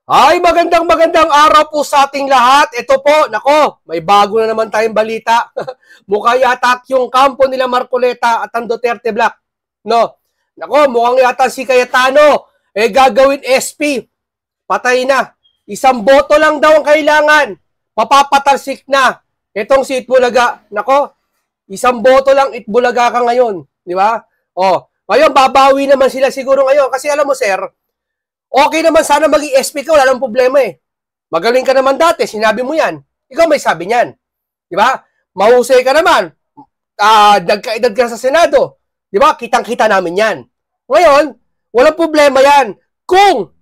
Ay, magandang araw po sa ating lahat. Ito po, nako, may bago na naman tayong balita. Mukha yata yung kampo nila Marcoleta at ang Duterte Black. No, nako, mukhang yata si Cayetano, gagawin SP. Patay na. Isang boto lang daw ang kailangan. Papapatalsik na. Itong si Itbulaga. Nako, isang boto lang Itbulaga ka ngayon. Di ba? Oh, ngayon, babawi naman sila siguro ngayon. Kasi alam mo, sir, okay naman sana maging SP ka, wala nang problema eh. Magaling ka naman dati, sinabi mo yan. Ikaw may sabi niyan. Di ba? Mahusay ka naman. Nagkaedad ka sa Senado. Di ba? Kitang-kita namin yan. Ngayon, walang problema yan. Kung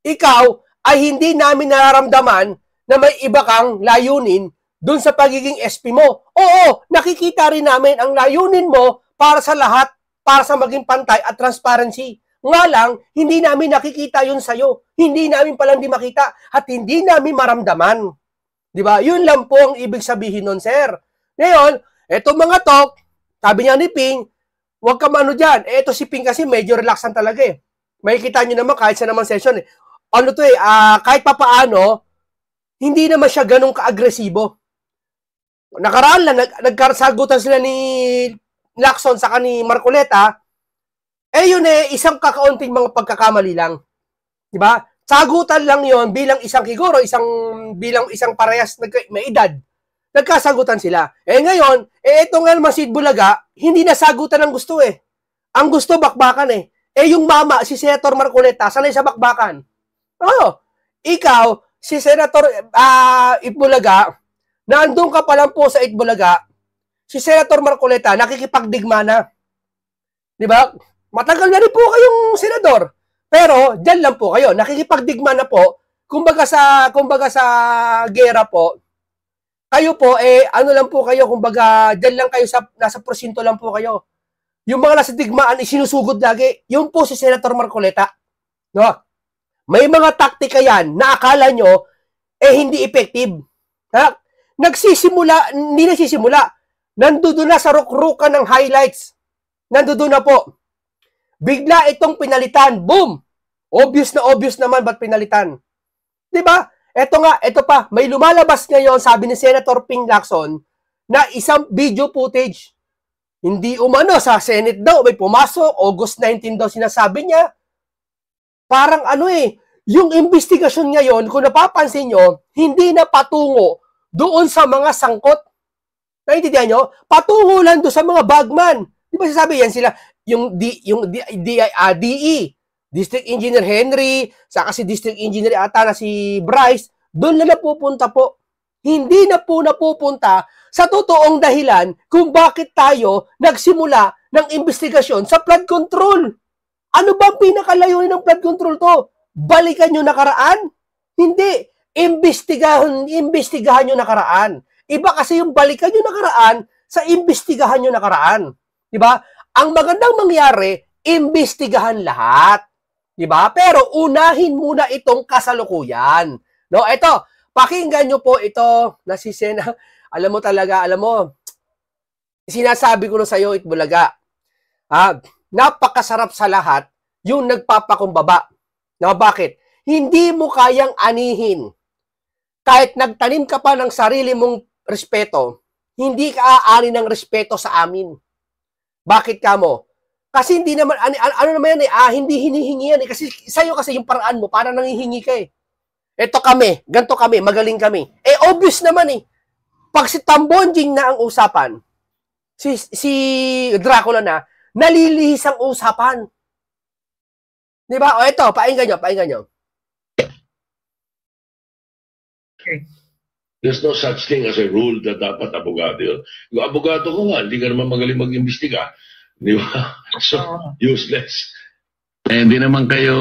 ikaw ay hindi namin nararamdaman na may iba kang layunin dun sa pagiging SP mo. Oo, nakikita rin namin ang layunin mo para sa lahat, para sa maging pantay at transparency. Nga lang, hindi namin nakikita yun sa'yo. Hindi namin palang di makita at hindi namin maramdaman. Di ba? Yun lang po ang ibig sabihin nun, sir. Ngayon, eto mga talk, sabi niya ni Ping, huwag ka mano dyan. Eto si Ping kasi medyo relaxan talaga eh. May kita nyo naman kahit sa naman session eh. Ano to eh, kahit papaano, hindi naman siya ganun ka-agresibo. Nakaraan lang, nagkasagutan sila ni Lacson sa ni Marcoleta. Yun isang kakaunting mga pagkakamali lang. Di ba? Sagutan lang yon bilang isang siguro, bilang isang parehas may edad. Nagkasagutan sila. Ngayon, ito nga naman si Bulaga, hindi na sagutan ang gusto eh. Ang gusto, bakbakan eh. Yung mama, si Senator Marcoleta, sanay sa bakbakan. Ikaw, si Senator Itbulaga, naandun ka pa lang po sa Itbulaga, si Senator Marcoleta, nakikipagdigma na. Di ba? Matagal na rin po kayong senador. Pero, dyan lang po kayo. Nakikipagdigma na po. Kumbaga sa gera po, kayo po, ano lang po kayo, kumbaga, dyan lang kayo, nasa prosinto lang po kayo. Yung mga nasa digmaan, isinusugod lagi. Yung po si Senator Marcoleta. No? May mga taktika yan na akala nyo, hindi effective. Ha? Hindi nagsisimula. Nandoon na sa rukrukan ng highlights. Nandoon na po. Bigla itong pinalitan. Boom! Obvious naman ba't pinalitan? Diba? Ito pa. May lumalabas ngayon, sabi ni Senator Ping Lacson, na isang video footage. Hindi umano sa Senate daw. May pumasok. August 19 daw sinasabi niya. Parang yung investigasyon ngayon, kung napapansin nyo, hindi na patungo doon sa mga sangkot. Naintindihan nyo? Patungo lang doon sa mga bagman. Di ba sasabi yan sila? Yung DE, District Engineer Henry, saka si District Engineer ata na si Bryce, doon na napupunta po. Hindi na po napupunta sa totoong dahilan kung bakit tayo nagsimula ng investigasyon sa flood control. Ano ba ang pinakalayunin ng flood control to? Balikan nyo nakaraan? Hindi. Imbestigahan nyo nakaraan. Iba kasi yung balikan nyo nakaraan sa imbestigahan nyo nakaraan. Diba? Ang magandang mangyari, imbestigahan lahat. Diba? Pero unahin muna itong kasalukuyan. No, ito, pakinggan nyo po ito na si Sena. Alam mo, sinasabi ko na sa'yo, Itbulaga. Napakasarap sa lahat yung nagpapakumbaba. No, bakit? Hindi mo kayang anihin. Kahit nagtanim ka pa ng sarili mong respeto, hindi ka aani ng respeto sa amin. Bakit ka mo? Kasi hindi naman, ano naman yan hindi hinihingi yan kasi sa'yo kasi yung paraan mo, parang nangihingi ka eh. Ito kami, ganito kami, magaling kami. Obvious naman eh. Pag si Tambonjing na ang usapan, si Dracula na, nalilihis ang usapan. Di ba? Ito, painggan nyo. Okay. There's no such thing as a rule na dapat abogado yun. Yung abogado ko nga, hindi ka naman magaling mag-imbestiga. Di ba? So, useless. Hindi naman kayo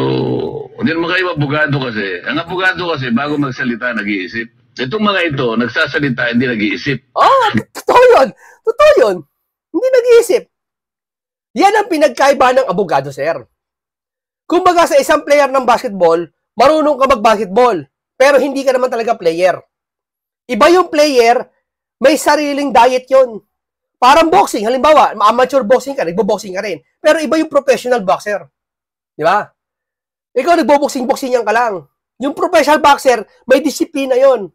abogado kasi. Ang abogado kasi, bago magsalita, nag-iisip. Itong mga ito, nagsasalita, hindi nag-iisip. Totoo yun. Hindi nag-iisip. Yan ang pinagkaiba ng abogado, sir. Kumbaga sa isang player ng basketball, marunong ka mag-basketball, pero hindi ka naman talaga player. Iba yung player, may sariling diet yon. Parang boxing, halimbawa, amateur boxing ka, nagbo-boxing ka rin. Pero iba yung professional boxer. Di ba? Ikaw nagbo-boxing-boxingan ka lang. Yung professional boxer, may disiplina yon.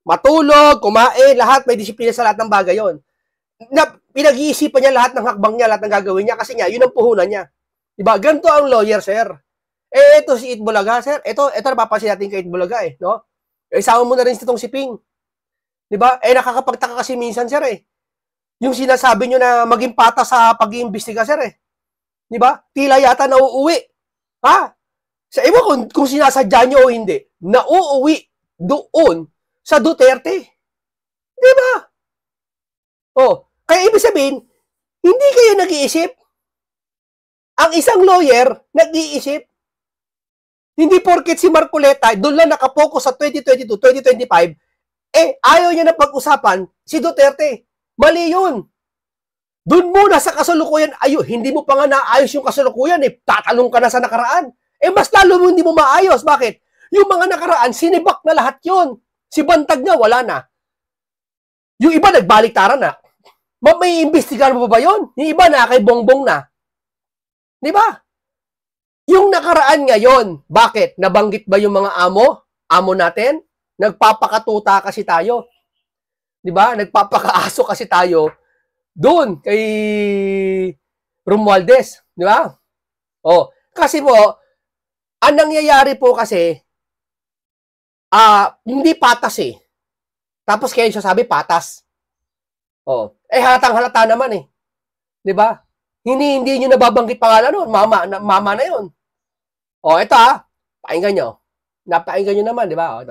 Matulog, kumain, lahat may disiplina sa lahat ng bagay yon. Na pinag-iisipan niya lahat ng hakbang niya, lahat ng gagawin niya kasi nga yun ang puhunan niya. Diba? Ganito ang lawyer, sir. Ito si Itbulaga, sir. Ito napapansin natin kay Itbulaga, no? Isama mo na rin itong si Ping. Diba? Nakakapagtaka kasi minsan, sir, yung sinasabi nyo na maging pata sa pag-iimbestiga, sir, Diba? Tila yata nauuwi. Ha? Sa iba kung sinasadya nyo o hindi, nauuwi doon sa Duterte. Diba? Kaya ibig sabihin, hindi kayo nag-iisip. Ang isang lawyer, nag-iisip. Hindi porket si Marcoleta, doon lang nakapokus sa 2022, 2025, ayaw niya na pag-usapan si Duterte. Mali yun. Doon muna sa kasalukuyan, hindi mo pa nga naayos yung kasalukuyan, tatalong ka na sa nakaraan. Mas lalo mo hindi mo maayos. Bakit? Yung mga nakaraan, sinibak na lahat yun. Si Bantag nga, wala na. Yung iba, nagbaliktaran na. May imbestigahan mo ba yun? Yung iba na, kay Bongbong na. Di ba? Yung nakaraan ngayon, bakit? Nabanggit ba yung mga amo natin? Nagpapakatuta kasi tayo. Di ba? Nagpapakaaso kasi tayo doon kay Romualdez. Di ba? Kasi po, ang nangyayari po kasi, hindi patas Tapos kayo siya sabi, patas. Halatang-halata naman Di ba? Hindi nyo nababanggit pangalan nun. Mama na yun. Ito pakinggan nyo. Napakinggan nyo naman, di ba?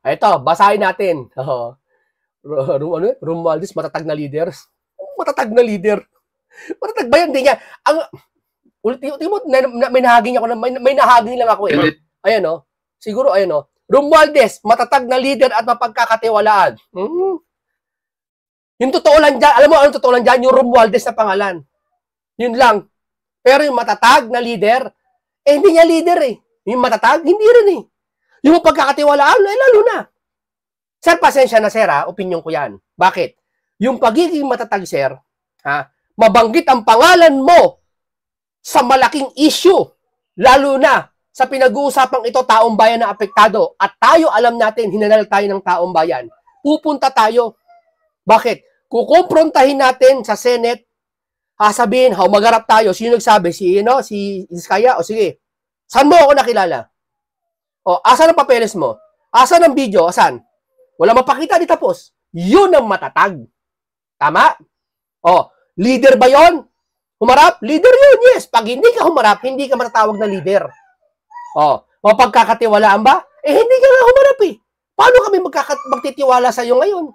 Ito, basahin natin. Romualdez, matatag na leader. Matatag na leader. Matatag ba yan? Hindi niya. Ultimo, may nahaging ako. May nahaging lang ako Ayan siguro, ayan Romualdez, matatag na leader at mapagkakatiwalaan. Yung totoo lang dyan, alam mo anong totoo lang dyan? Yung Romualdez na pangalan. Yun lang. Pero yung matatag na leader, hindi niya leader Yung matatag, hindi rin Yung pagkakatiwalaan, lalo na. Sir, pasensya na sir opinion ko yan. Bakit? Yung pagiging matatag sir, mabanggit ang pangalan mo sa malaking issue, lalo na sa pinag-uusapang ito, taong bayan na apektado, at tayo alam natin, hinanal tayo ng taong bayan. Pupunta tayo. Bakit? Kukumprontahin natin sa Senate, sabihin, magarap tayo. Sino nagsabi? Si Iskaya? Sige. Saan mo ako nakilala? Asan ang papeles mo? Asan ang video? Asan? Wala mapakita, di tapos. Yun ang matatag. Tama? Leader ba yon? Humarap? Leader yun, yes. Pag hindi ka humarap, hindi ka matatawag na leader. Mapagkakatiwalaan ba? Hindi ka nga humarap Paano kami magtitiwala sa iyo ngayon?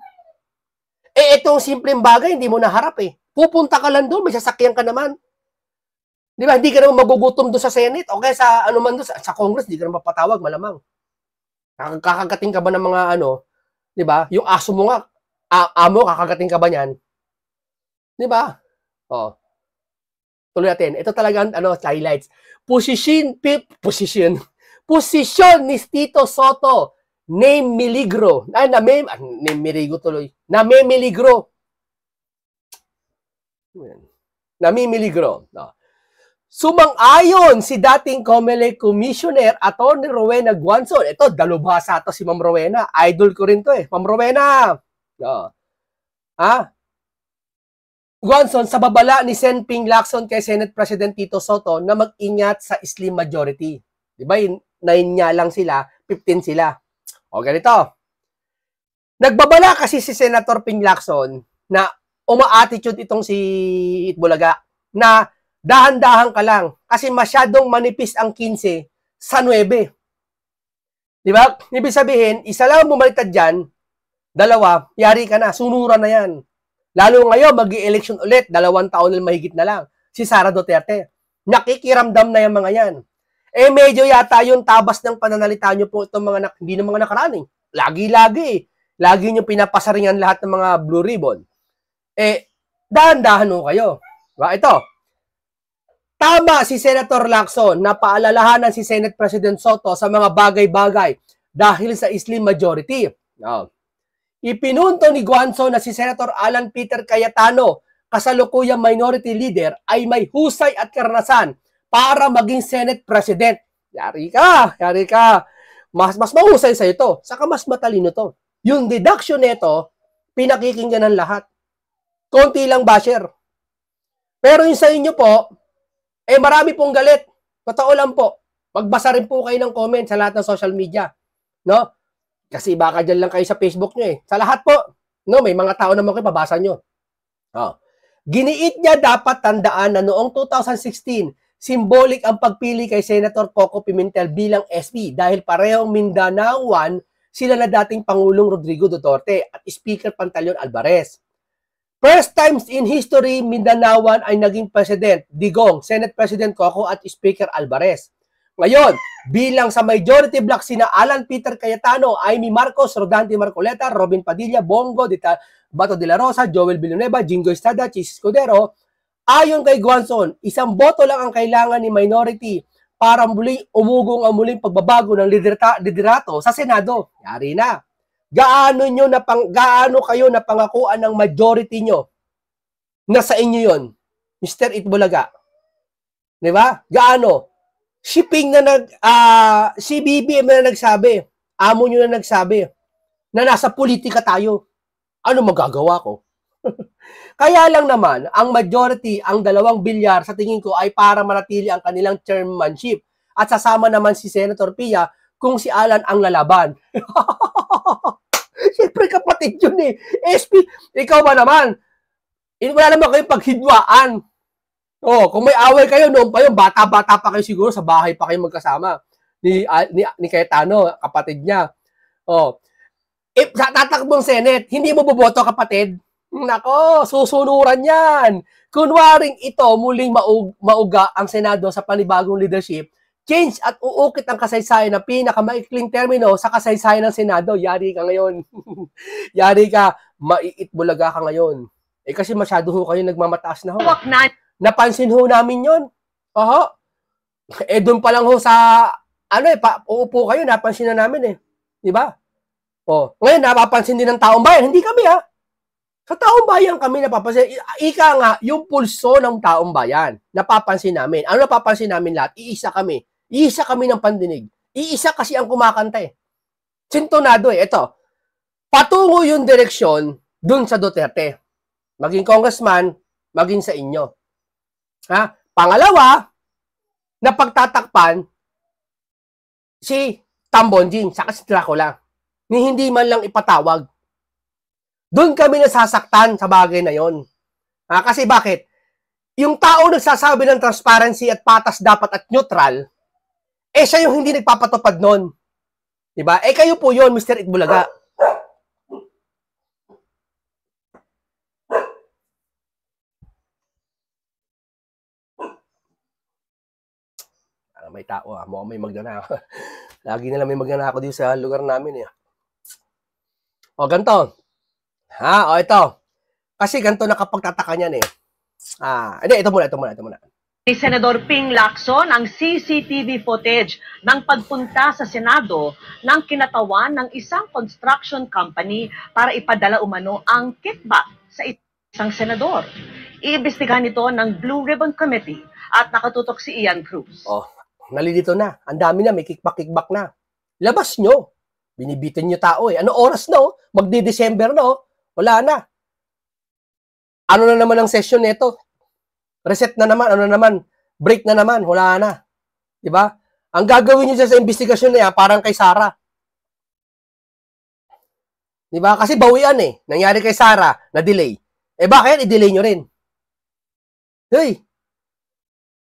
Itong simpleng bagay, hindi mo naharap Pupunta ka lang doon, may sasakyan ka naman. Di ba? Hindi ka naman magugutom doon sa Senate o kaya sa ano man doon, sa Congress, hindi ka naman mapatawag, malamang. Kakagating ka ba ng mga di ba? Yung aso mo nga, amo, kakagating ka ba niyan? Di ba? Tuloy natin. Ito talagang highlights. Posisyon ni Tito Sotto, name Miligro. Name Miligro tuloy. Namimiligro. Namimiligro. Sumang-ayon si dating COMELEC Commissioner Atty. Rowena Guanzon. Ito, dalubhasa to si Ma'am Rowena. Idol ko rin to Ma'am Rowena. Guanzon, sa babala ni Sen. Ping Lacson kay Senate President Tito Sotto na mag-ingat sa slim majority. Diba, 9 niya lang sila, 15 sila. Ganito. Nagbabala kasi si Senator Ping Lacson na uma-attitude itong si Itbulaga na dahan-dahan ka lang kasi masyadong manipis ang 15 sa 9. Diba? Ibig sabihin, isa lang bumaliktad dyan, dalawa, yari ka na, sunuran na yan. Lalo ngayon, mag-i-election ulit, 2 taon na mahigit na lang, si Sara Duterte. Nakikiramdam na yung mga yan. Medyo yata yung tabas ng pananalita nyo po itong mga, hindi ng mga nakaraan Lagi-lagi Lagi nyo pinapasaringan lahat ng mga blue ribbon. Dahan-dahan mo kayo. Diba? Ito. Tama si Senator Lacson na paalalahanan si Senate President Sotto sa mga bagay-bagay dahil sa slim majority. Ipinunto ni Guanzon na si Senator Alan Peter Cayetano, kasalukuyang minority leader, ay may husay at karanasan para maging Senate President. Yari ka. Mas mahusay sa ito. Saka mas matalino to. Yung deduction nito, pinakikinggan ng lahat. Konti lang basher. Pero yung sa inyo po, marami pong galit. Totoo lang po. Magbasa rin po kayo ng comment sa lahat ng social media. No? Kasi baka dyan lang kayo sa Facebook nyo eh. Sa lahat po. No, may mga tao naman kayo, pabasa nyo. Giniit niya dapat tandaan na noong 2016, symbolic ang pagpili kay Senator Coco Pimentel bilang SP dahil parehong Mindanaoan sila na dating Pangulong Rodrigo Duterte at Speaker Pantaleon Alvarez. First times in history, Mindanaoan ay naging President Digong, Senate President Coco at Speaker Alvarez. Ngayon, bilang sa majority block sina Alan Peter Cayetano, Amy Marcos, Rodante Marcoleta, Robin Padilla, Bongo, Bato de la Rosa, Joel Villanueva, Jingo Estrada, Chis Escudero, ayon kay Guanzon, isang boto lang ang kailangan ni minority para muling umugong ang muling pagbabago ng liderato sa Senado. Yari na. Gaano kayo napangakuan ng majority nyo na sa inyo yon, Mr. Itbulaga? Di ba? Gaano? Shipping na si BBM na nagsabi, amo nyo na nagsabi, na nasa politika tayo. Ano magagawa ko? Kaya lang naman, ang majority, ang 2 bilyar, sa tingin ko ay para manatili ang kanilang chairmanship. At sasama naman si Senator Pia kung si Alan ang lalaban. Siyempre kapatid yun eh. SP, ikaw ba naman? Wala naman kayong paghidwaan. Kung may away kayo, noon pa yun, bata-bata pa kayo siguro, sa bahay pa kayo magkasama. Ni Cayetano, kapatid niya. Sa tatakbong Senate, hindi mo boboto, kapatid? Nako, susunuran yan. Kunwaring ito, muling mauga ang Senado sa panibagong leadership, change at uukit ang kasaysayan ng pinakamaikling termino sa kasaysayan ng Senado. Yari ka ngayon. Yari ka, maiitbulaga ka ngayon. Kasi masyado ho kayo nagmamataas na ho. Napansin ho namin yun. Doon pa lang ho sa, uupo kayo, napansin na namin eh. Diba? Ngayon, napapansin din ng taong bayan. Hindi kami Sa taong bayan kami napapansin. Ika nga, yung pulso ng taong bayan, napapansin namin. Ano napapansin namin lahat? Iisa kami. Iisa kami ng pandinig. Iisa kasi ang kumakanta eh. Sintonado eh. Ito, patungo yung direksyon dun sa Duterte. Maging congressman, maging sa inyo. Pangalawa, napagtatakpan si Tambonjing, saka si Dracula, ni hindi man lang ipatawag. Doon kami nasasaktan sa bagay na yon. Kasi bakit? Yung tao nagsasabi ng transparency at patas dapat at neutral, siya yung hindi nagpapatupad nun. Diba? Kayo po yon, Mr. Itbulaga. May tao mukhang may magnanakaw. Lagi na lang may magnanakaw dito sa lugar namin eh. Ganito. Ito. Kasi ganito nakapagtataka niyan eh. Ito muna. Ni Senador Ping Lacson ang CCTV footage ng pagpunta sa Senado ng kinatawan ng isang construction company para ipadala umano ang kickback sa isang senador. Iimbestigahan nito ng Blue Ribbon Committee at nakatutok si Ian Cruz. Nalilito na. Ang dami na, may kickback na. Labas nyo. Binibitin nyo tao eh. Ano oras na Magdi-December na Wala na. Ano na naman ang session nito? Reset na naman, break na naman, wala na. Diba? Ang gagawin nyo sa investigasyon na yan, parang kay Sara. Diba? Kasi bawian eh. Nangyari kay Sara, na-delay. Bakit? I-delay nyo rin.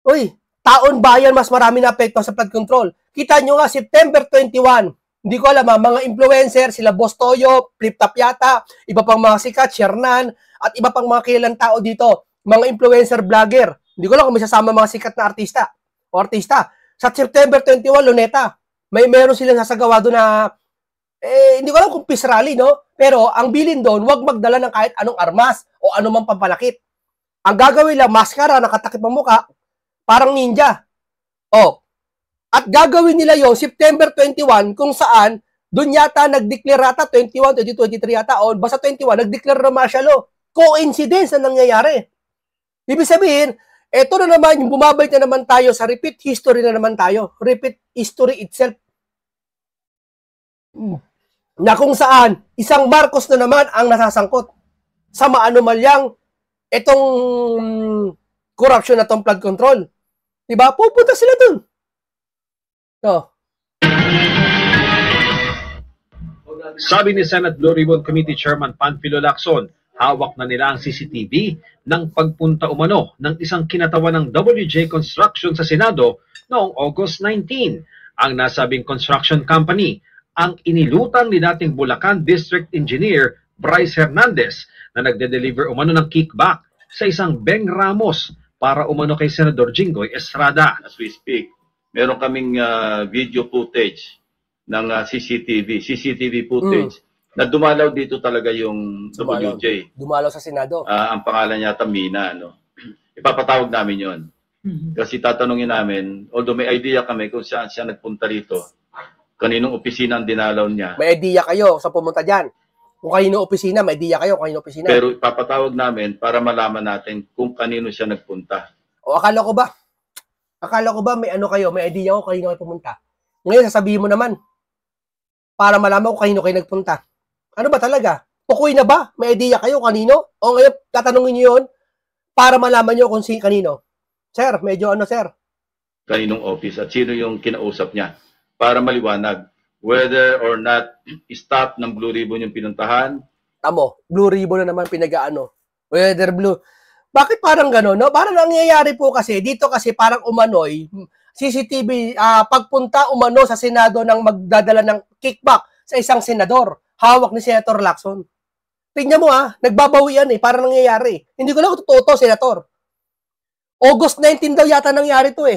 Uy, taon bayan, mas marami na apekto sa flood control. Kita nyo nga, September 21, hindi ko alam mga influencer, sila Boss Toyo, Flip Top yata, iba pang mga sikat, Shernan, at iba pang mga kilalang tao dito, mga influencer vlogger. Hindi ko lang kung may sasama mga sikat na artista o artista. Sa September 21, Luneta, meron silang sasagawa doon na, hindi ko alam kung peace rally, no? Pero ang bilin doon, huwag magdala ng kahit anong armas o anumang pampalakit. Ang gagawin lang, maskara, nakatakip ang muka, parang ninja. At gagawin nila yung September 21 kung saan doon yata nag-declare ata 21, 22, 23 yata o basta 21 nag-declare na martial law. Coincidence na nangyayari. Ibig sabihin, eto na naman yung bumabalik na naman tayo sa repeat history na naman tayo. Repeat history itself. na kung saan isang Marcos na naman ang nasasangkot sa maanumalyang itong corruption na itong flood control. Diba? Pupunta sila dun. No. Sabi ni Senate Blue Ribbon Committee Chairman Panfilo Lacson, hawak na nila ang CCTV ng pagpunta umano ng isang kinatawan ng WJ Construction sa Senado noong August 19. Ang nasabing construction company ang inilutan ni dating Bulacan District Engineer Bryce Hernandez na nagde-deliver umano ng kickback sa isang Beng Ramos para umano kay Senador Jinggoy Estrada. As we speak, meron kaming video footage ng CCTV footage na dumalaw dito talaga yung WJ. Dumalaw sa Senado. Ang pangalan niya Mina, no? Ipapatawag namin yon. Kasi tatanungin namin, although may idea kami kung saan siya nagpunta rito, kaninong opisina ang dinalaw niya. May idea kayo sa pumunta dyan. Kung kanino opisina, may idea kayo kung kanino opisina. Pero ipapatawag namin para malaman natin kung kanino siya nagpunta. O akala ko ba may ano kayo, may idea ko kanino kayo pumunta. Ngayon sasabihin mo naman para malaman ko kanino kayo nagpunta. Ano ba talaga? Pukoy na ba? May idea kayo kanino? O ngayon tatanungin niyo 'yon para malaman niyo kung kanino. Sir, medyo ano sir? Kaninong office at sino yung kinausap niya para maliwanag whether or not staff ng Blue Ribbon yung pinuntahan. Tamo, Blue Ribbon na naman pinag-aano. Whether blue. Bakit parang gano'n, no? Parang nangyayari po kasi, dito kasi parang umano'y, CCTV, pagpunta umano sa Senado ng magdadala ng kickback sa isang senador. Hawak ni Senator Lacson. Tingnan mo nagbabawi yan parang nangyayari. Hindi ko lang totoo, Senator. August 19 daw yata nangyari to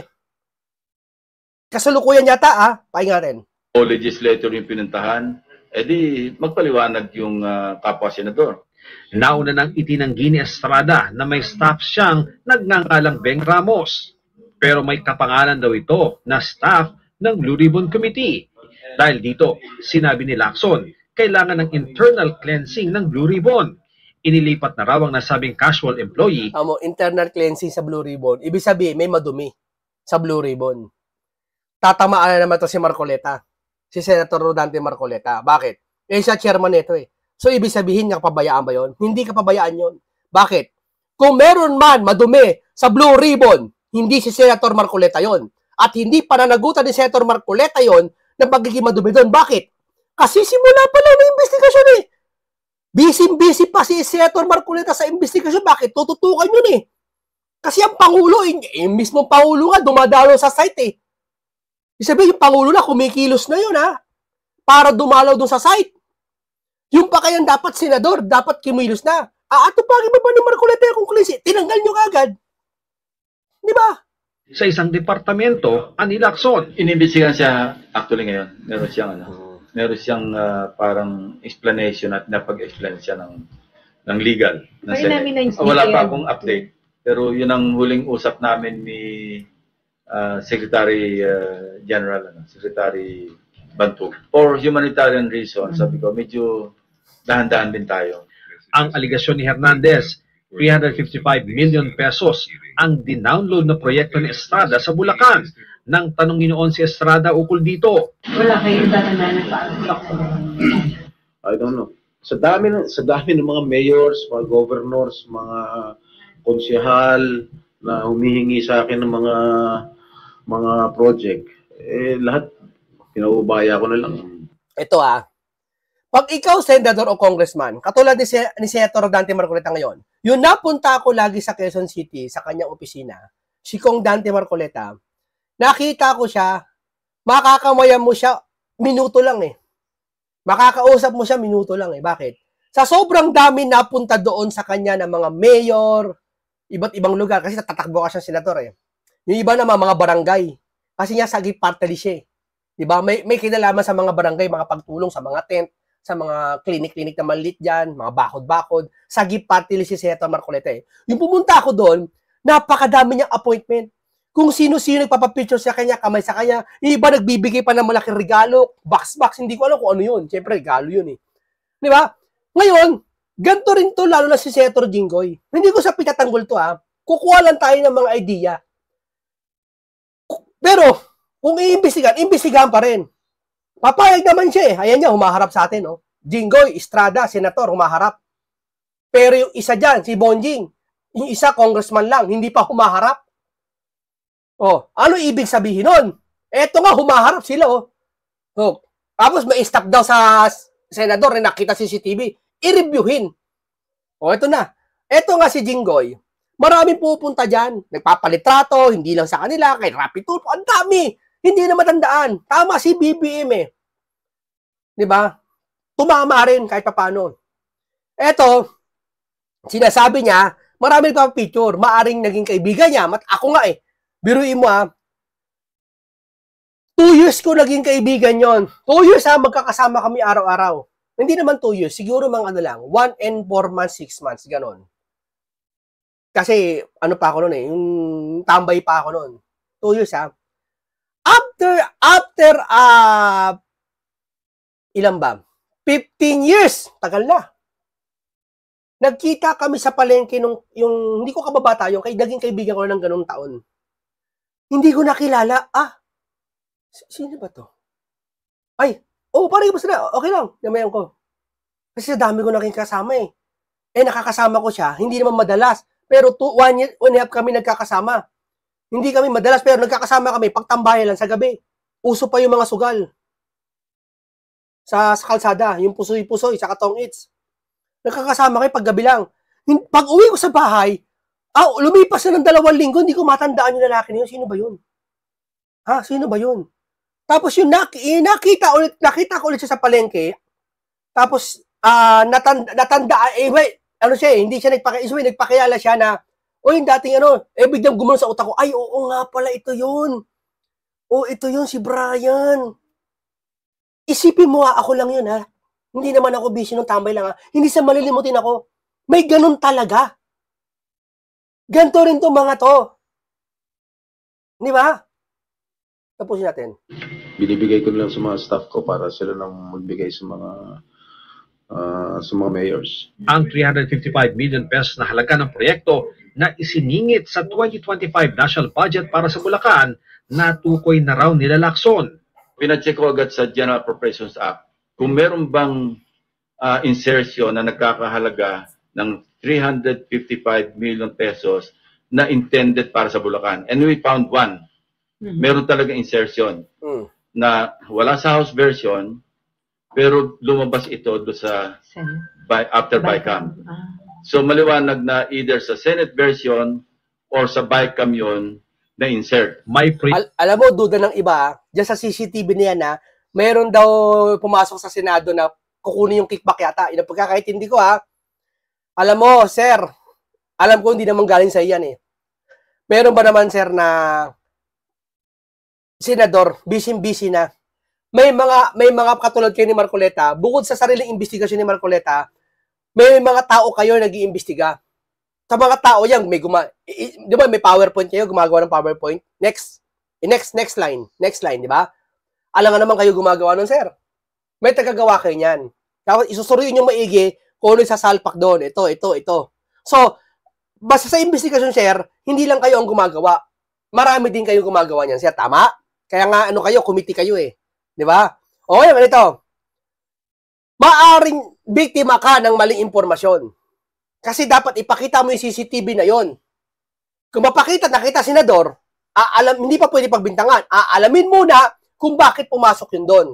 Kasalukuyan yata, pahinga natin. O legislator yung pinuntahan, edi magpaliwanag yung kapwa senador. Nauna nang itinanggi ni Estrada na may staff siyang nagngangalang Beng Ramos. Pero may kapangalan daw ito na staff ng Blue Ribbon Committee. Dahil dito, sinabi ni Lacson, kailangan ng internal cleansing ng Blue Ribbon. Inilipat na raw ang nasabing casual employee. Internal cleansing sa Blue Ribbon. Ibig sabihin, may madumi sa Blue Ribbon. Tatamaan na naman to si Marcoleta. Si Senator Rodante Marcoleta. Bakit? Siya chairman nito So, ibig sabihin, kapabayaan ba yun? Hindi kapabayaan yun. Bakit? Kung meron man madumi sa Blue Ribbon, hindi si Senator Marcoleta yon. At hindi pananagutan ni Senator Marcoleta yon na magiging madumi doon. Bakit? Kasi simula pa lang na investigasyon Busy pa si Senator Marcoleta sa investigasyon. Bakit? Tututukan yun Kasi ang Pangulo, mismo Pangulo nga, dumadalo sa site Isabi, yung Pangulo na, kumikilos na yun para dumalaw doon sa site. Yung pa kayang dapat senador, dapat kimilos na. Ato pa, iba ba ni Marcoleta kung klisi? Tinanggal nyo kagad. Di ba? Sa isang departamento, ani Lacson. Inimbestigahan siya actually ngayon. Meron siyang parang explanation at napag-explain siya ng legal. Wala pa akong update. Pero yun ang huling usap namin ni Secretary General, Secretary Bantu. For humanitarian reasons, sabi ko, medyo dahan-dahan din tayo. Ang aligasyon ni Hernandez, 355 million pesos ang dinownload na proyekto ni Estrada sa Bulacan. Nang tanongin noon si Estrada ukol dito. Wala kayong tatandaan na paano. I don't know. Sa dami ng mga mayors, mga governors, mga konsehal na humihingi sa akin ng mga project, lahat pinaubaya ko na lang. Ito pag ikaw senador o congressman, katulad ni Senator Dante Marcoleta ngayon, yung napunta ako lagi sa Quezon City, sa kanyang opisina, si Kong Dante Marcoleta, nakita ko siya, makakamayan mo siya, minuto lang Makakausap mo siya, minuto lang Bakit? Sa sobrang dami napunta doon sa kanya ng mga mayor, iba't ibang lugar, kasi tatakbo ka siyang senador Yung iba naman, mga barangay, kasi niya sagip party siya Diba? May kinalaman sa mga barangay, mga pagtulong sa mga tent, sa mga klinik-klinik na maliit dyan, mga bakod-bakod, sagip party list si Senator Marcoleta Yung pumunta ako doon, napakadami niyang appointment. Kung sino-sino nagpapapicture sa kanya, kamay sa kanya, iba nagbibigay pa ng malaking regalo, box, hindi ko alam kung ano yun. Siyempre, regalo yun Di ba? Ngayon, ganito rin to, lalo na si Senator Jinggoy. Hindi ko sa pitatanggol to Kukuha lang tayo ng mga idea. Pero, kung iimbestigahan pa rin. Papayag naman siya eh. Ayan niya, humaharap sa atin. Oh. Jinggoy Estrada, senator, humaharap. Pero yung isa dyan, si Bonjing, yung isa congressman lang, hindi pa humaharap. Oh, ano ibig sabihin nun? Eto nga, humaharap sila. Oh. Oh. Tapos may stop daw sa senador na nakita CCTV. I-reviewin. O, eto na. Eto nga si Jinggoy. Maraming pupunta dyan. Nagpapalitrato, hindi lang sa kanila, kay Rapi Tulfo. Ang dami. Hindi na matandaan. Tama si BBM eh. Diba? Tumama rin kahit papano. Eto, sinasabi niya, marami pa picture. Maaring naging kaibigan niya. Ako nga eh. Biruin mo 2 years ko naging kaibigan yon. 2 years magkakasama kami araw-araw. Hindi naman 2 years. Siguro mga ano lang. 1 and 4 months, 6 months. Ganon. Kasi, ano pa ako nun eh. Yung tambay pa ako nun. 2 years After, ilan ba? 15 years. Tagal na. Nagkita kami sa palengke nung, hindi ko kababata, yung naging kaibigan ko ng ganung taon. Hindi ko nakilala. Sino ba to? Ay, parang basta na. Okay lang. Namayan ko. Kasi sa dami ko naking kasama eh. Nakakasama ko siya. Hindi naman madalas. Pero 1 year, 1.5 kami nagkakasama. Hindi kami madalas, pero nagkakasama kami. Pagtambayan lang sa gabi. Uso pa yung mga sugal. Sa kalsada. Yung pusoy-pusoy, sa katong-its. Nagkakasama kayo pag gabi lang. Pag uwi ko sa bahay, lumipas na ng 2 linggo, hindi ko matandaan yung lalaki niyo. Sino ba yun? Sino ba yun? Tapos yung nakita ko ulit siya sa palengke. Tapos, natandaan, ano siya hindi siya nagpakilala siya na, yung dating biglang gumano sa utak ko, ay, oo nga pala, ito yun. Ito yun, si Brian. Isipin mo ako lang yun, Hindi naman ako busy nung tambay lang, Hindi sa malilimutin ako. May ganun talaga. Ganto rin to mga to. Di ba? Tapusin natin. Binibigay ko lang sa mga staff ko para sila nang magbigay sa mga mayors. Ang 355 million pesos na halaga ng proyekto na isiningit sa 2025 national budget para sa Bulacan, natukoy na raw nila Lacson. Pinacheck ko agad sa General Appropriations Act kung meron bang insertion na nagkakahalaga ng 355 million pesos na intended para sa Bulacan. And we found one. Meron talaga insertion na wala sa House version, pero lumabas ito do sa after BICAM. So maliwanag na either sa Senate version or sa BICAM yun na insert. Alam mo, duda ng iba, dyan sa CCTV niya mayroon daw pumasok sa Senado na kukunin yung kickback yata. Yung pagkakaintindi ko Alam mo, sir, alam ko hindi naman galing sa iyan eh. Meron ba naman, sir, na senador, busy na. May mga katulad kayo ni Marcoleta, bukod sa sariling investigasyon ni Marcoleta, may mga tao kayo nag-iimbestiga. Sa mga tao yan, di ba may PowerPoint kayo, gumagawa ng PowerPoint? Next line, di ba? Alam nga naman kayo gumagawa nun, sir. May tagagawa kayo niyan. Tapos isusuruin yung maigi kung ano sasalpak doon. Ito. So, basta sa investigasyon, sir, hindi lang kayo ang gumagawa. Marami din kayo gumagawa niyan, sir. Tama? Kaya nga, committee kayo eh. Di ba? O, ganito. Maaring biktima ka ng maling impormasyon. Kasi dapat ipakita mo yung CCTV na yon. Kung nakita senador, hindi pa pwede pagbintangan. Alamin muna kung bakit pumasok yun doon.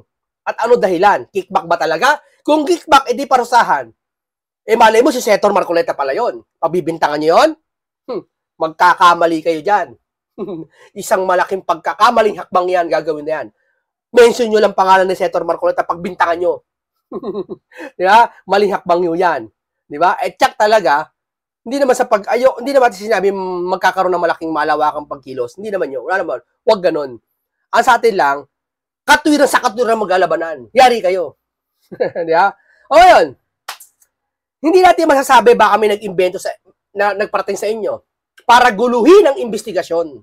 At ano dahilan? Kickback ba talaga? Kung kickback, edi parusahan. Malay mo si Senator Marcoleta pala yon. Pabibintangan nyo yun? Magkakamali kayo dyan. Isang malaking pagkakamaling hakbang yan, gagawin na yan. Mention nyo lang pangalan ni Senator Marcoleta, pagbintangan nyo. Di ba? Maling hakbang nyo yan. Di ba? Tsak talaga, hindi naman hindi naman sinabi magkakaroon ng malaking malawakang pagkilos. Hindi naman yun. Wala naman. Huwag ganun. Ang sa atin lang, katwiran sa katwiran maglalabanan. Yari kayo. Di ba? O yun. Hindi natin masasabi baka may nag-invento na nagparating sa inyo para guluhin ang investigasyon.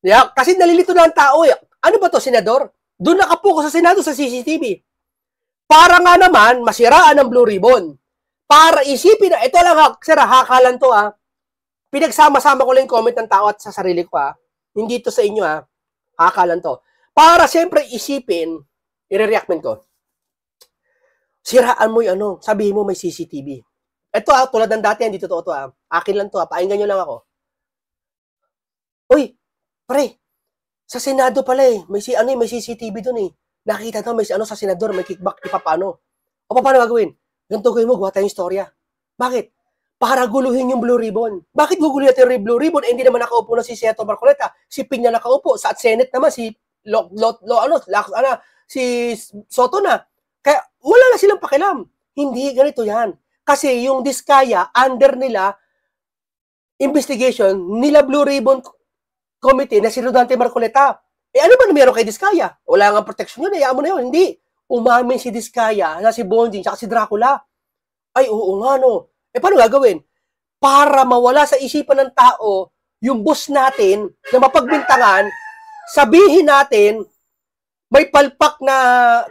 Di ba? Kasi nalilito na ang tao eh. Ano ba to, senador? Doon nakapokus sa Senado sa CCTV. Para nga naman, masiraan ang Blue Ribbon. Para isipin na, ito lang, sir, hakalan to Pinagsama-sama ko lang yung comment ng tao at sa sarili ko Hindi to sa inyo hakalan to. Para siyempre isipin, i-reactment ko. Siraan mo yung ano, sabihin mo may CCTV. Ito tulad ng dati, hindi totoo to akin lang to painggan nyo lang ako. Uy, pre, sa Senado pala may CCTV dun Nakita daw may sa senador, may kickback, ipapano. O paano gagawin? Ganito gawin mo, gawa tayong istorya. Bakit? Para guluhin yung Blue Ribbon. Bakit guguluhin natin yung Blue Ribbon? Hindi naman nakaupo na si Senator Marcoleta. Si Piña nakaupo. Sa Senate naman, si Soto na. Kaya wala na silang pakialam. Hindi, ganito yan. Kasi yung Diskaya, under nila, investigation, nila Blue Ribbon Committee na si Rodante Marcoleta. Ano ba na meron kay Diskaya? Wala nga protection yun, hayaan mo na yun. Hindi. Umamin si Diskaya na si Bonjing at si Dracula. Ay, oo nga no. Paano gagawin? Para mawala sa isipan ng tao yung boss natin na mapagbintangan, sabihin natin may palpak na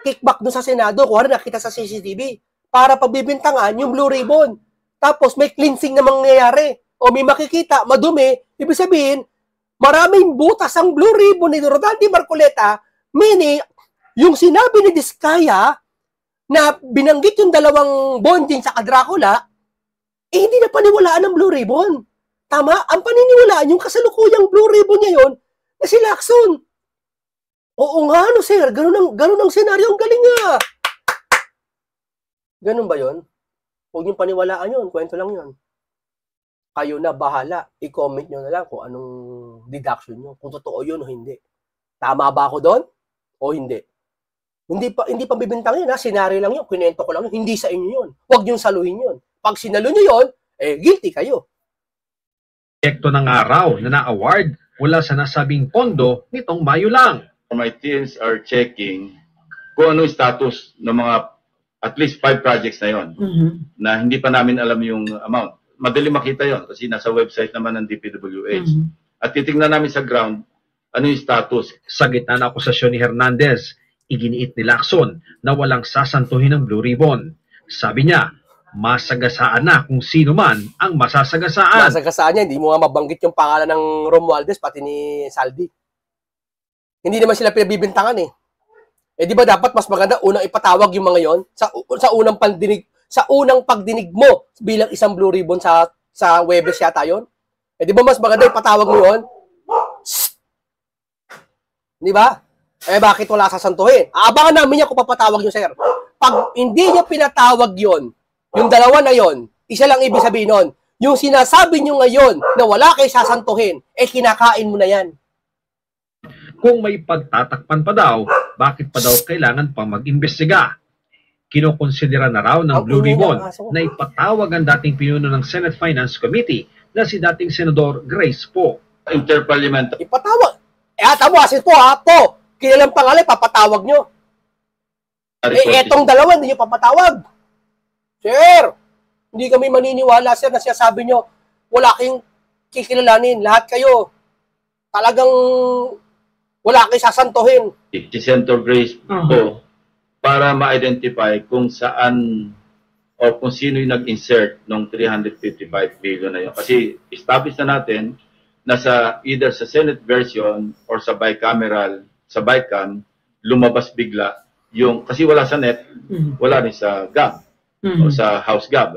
kickback doon sa Senado kung ano nakita sa CCTV para pagbibintangan yung Blue Ribbon. Tapos may cleansing na mangyayari o may makikita, madumi, ibig sabihin, maraming butas ang Blue Ribbon ni Rodante Marcoleta, meaning, yung sinabi ni Diskaya na binanggit yung dalawang Bonjing sa Dracula, hindi na paniwalaan ng Blue Ribbon. Tama? Ang paniniwalaan, yung kasalukuyang Blue Ribbon niya yun, na si Lacson. Oo nga, no, sir. Ganun ang senaryo. Ang galing nga. Ganun ba yun? Huwag niyong paniwalaan yun. Kwento lang yun. Kayo na, bahala. I-comment nyo na lang kung anong deduction nyo. Kung totoo yun o hindi. Tama ba ako doon? O hindi? Hindi pa bibintang yun, ha? Senaryo lang yun. Kinento ko lang yun. Hindi sa inyo yun. Huwag niyong saluhin yun. Pag sinalo nyo yun, guilty kayo. Proyekto ng araw na na-award mula sa nasabing pondo nitong Mayo lang. My teams are checking kung ano yung status ng mga at least 5 projects na yon na hindi pa namin alam yung amount. Madali makita yon kasi nasa website naman ng DPWH. At titingnan namin sa ground ano yung status. Sa gitna ng akusasyon ni Hernandez, iginiit ni Lacson na walang sasantuhin ng Blue Ribbon. Sabi niya, masagasaan na kung sino man ang masasagasaan. Masagasaan niya, hindi mo nga mabanggit yung pangalan ng Romualdez pati ni Saldi. Hindi naman sila pinabibintangan di ba dapat mas maganda unang ipatawag yung mga yon sa unang pagdinig mo bilang isang Blue Ribbon sa Webes yata yon. Di ba mas maganda ipatawag mo yon? Di ba? Bakit wala sasantuhin? Aabangan namin niya kung papatawag nyo, sir. Pag hindi niya pinatawag yon, yung dalawa na yon, isa lang ibig sabihin nun. Yung sinasabi nyo ngayon na wala kayo sasantuhin, kinakain mo na yan. Kung may pagtatakpan pa daw, bakit pa daw kailangan pang mag-imbestiga? Kinokonsidera na raw ng Blue Ribbon na ipatawag ang dating pinuno ng Senate Finance Committee na si dating Senador Grace Poe. Interparliamentary. Ipatawag. Tamo, asin po po. Kilalang pangalan, papatawag nyo. Etong dalawa, hindi nyo papatawag. Sir, hindi kami maniniwala, sir, na sinasabi nyo, wala kayong kikilalanin. Lahat kayo, talagang wala kayong sasantuhin. Si Senator Grace po, para ma-identify kung saan o kung sino yung nag-insert ng 355 billion na yun. Kasi establish na natin na either sa Senate version or sa bicameral, sa BICAM, lumabas bigla yung, kasi wala sa NET, wala rin sa GAB. O sa House Gab.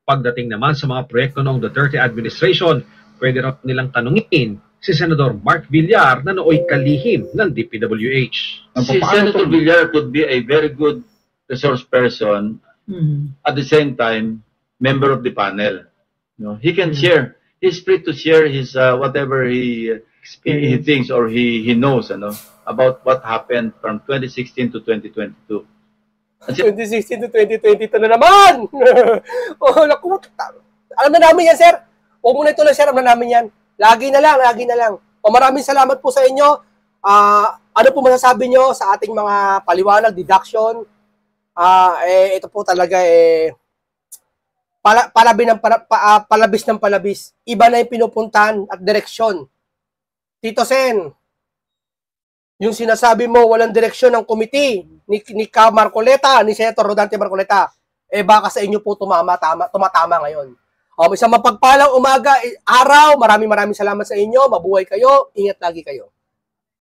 Pagdating naman sa mga proyekto ng Duterte administration, pwede rin nilang tanungin si Senador Mark Villar na nooy kalihim ng DPWH. Si Senator Villar could be a very good resource person, at the same time, member of the panel. He can share. He's free to share his whatever he thinks or he knows about what happened from 2016 to 2022. 2016 to 2022 na naman! Naku, alam na namin yan, sir. Huwag mo na ito lang, sir. Alam na namin yan. Lagi na lang. Maraming salamat po sa inyo. Ano po masasabi nyo sa ating mga paliwanag, deduction? Ito po talaga, palabis ng palabis. Iba na yung pinupuntahan at direksyon. Tito Sen, yung sinasabi mo, walang direksyon ng committee ni Ka Marcoleta, ni Senator Rodante Marcoleta, baka sa inyo po tumatama ngayon. Isang mapagpalang umaga, araw, maraming salamat sa inyo, mabuhay kayo, ingat lagi kayo.